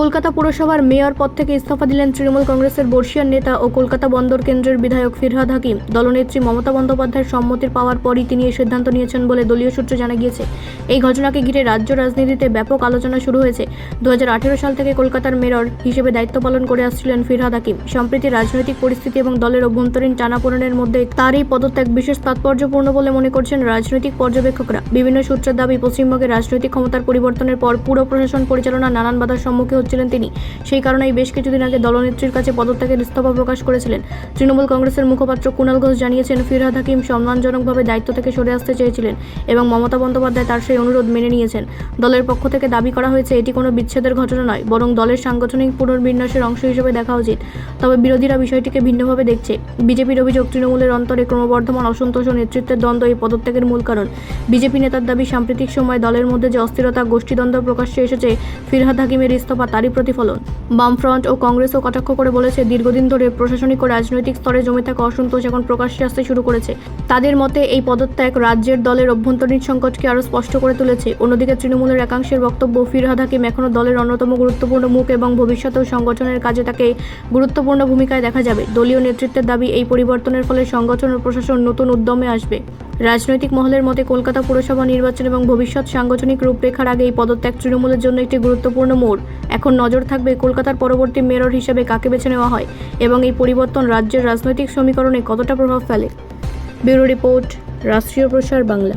কলকাতা পুরসভার মেয়র পদ থেকে ইস্তফা দিলেন তৃণমূল কংগ্রেসের বর্ষিয়ান নেতা ও কলকাতা বন্দর কেন্দ্রের বিধায়ক ফিরহাদ হাকিম। দলনেত্রী মমতা বন্দ্যোপাধ্যায়ের সম্মতির পাওয়ার পরই তিনি এই সিদ্ধান্ত নিয়েছেন বলে দলীয় সূত্রে জানা গিয়েছে। এই ঘটনাকে ঘিরে রাজ্য রাজনীতিতে ব্যাপক আলোচনা শুরু হয়েছে। 2018 সাল থেকে কলকাতার মেয়র হিসেবে দায়িত্ব পালন করে আসছিলেন ফিরহাদ হাকিম। সম্প্রতি রাজনৈতিক পরিস্থিতি এবং দলের অভ্যন্তরীণ টানাপোড়েনের মধ্যে তার এই পদত্যাগ বিশেষ তাৎপর্যপূর্ণ বলে মনে করছেন রাজনৈতিক পর্যবেক্ষকরা। বিভিন্ন সূত্রের দাবি, পশ্চিমবঙ্গের রাজনৈতিক ক্ষমতার পরিবর্তনের পর পুরো প্রশাসন পরিচালনা নানান বাধার সম্মুখীন হচ্ছিলেন তিনি। সেই কারণেই বেশ কিছুদিন আগে দলনেত্রীর কাছে পদত্যাগের ইস্তফা প্রকাশ করেছিলেন। তৃণমূল কংগ্রেসের মুখপাত্র কুণাল ঘোষ জানিয়েছেন, ফিরহাদ হাকিম সম্মানজনকভাবে দায়িত্ব থেকে সরে আসতে চেয়েছিলেন এবং মমতা বন্দ্যোপাধ্যায় তার সেই অনুরোধ মেনে নিয়েছেন। দলের পক্ষ থেকে দাবি করা হয়েছে, এটি কোনো বিচ্ছেদের ঘটনা নয়, বরং দলের সাংগঠনিক পুনর্বিন্যাসের অংশ হিসেবে দেখা উচিত। তবে বিরোধীরা বিষয়টিকে ভিন্নভাবে দেখছে। বিজেপির অভিযোগ, তৃণমূলের অন্তরে ক্রমবর্ধমান অসন্তোষ ও নেতৃত্বের দ্বন্দ্ব এই পদত্যাগের মূল কারণ। বিজেপি নেতার দাবি, সাম্প্রতিক সময় দলের মধ্যে যে অস্থিরতা, গোষ্ঠীদ্বন্দ্ব প্রকাশ্যে এসেছে, ফিরহাদ হাকিমের ইস্তফা তারই প্রতিফলন। বামফ্রন্ট ও কংগ্রেসও কটাক্ষ করে বলেছে, দীর্ঘদিন ধরে প্রশাসনিক ও রাজনৈতিক স্তরে জমে থাকা অসন্তোষ এখন প্রকাশ্যে আসতে শুরু করেছে। তাদের মতে এই পদত্যাগ রাজ্যের দলের অভ্যন্তরীণ সংকটকে আরও স্পষ্ট করে তুলেছে। অন্যদিকে তৃণমূলের একাংশের বক্তব্য, ফিরহাদ হাকিম এখনও দলের অন্যতম গুরুত্বপূর্ণ মুখ এবং ভবিষ্যতেও সংগঠনের কাজে তাকে গুরুত্বপূর্ণ ভূমিকায় দেখা যাবে। দলীয় নেতৃত্বের দাবি, এই পরিবর্তনের ফলে সংগঠন ও প্রশাসন নতুন উদ্যমে আসবে। রাজনৈতিক মহলের মতে, কলকাতা পুরসভা নির্বাচন এবং ভবিষ্যৎ সাংগঠনিক রূপরেখার আগে এই পদত্যাগ তৃণমূলের জন্য একটি গুরুত্বপূর্ণ মোড়। এখন নজর থাকবে কলকাতার পরবর্তী মেয়র হিসেবে কাকে বেছে নেওয়া হয় এবং এই পরিবর্তন রাজ্যের রাজনৈতিক সমীকরণে কতটা প্রভাব ফেলে। ব্যুরো রিপোর্ট, রাষ্ট্রীয় প্রসার বাংলা।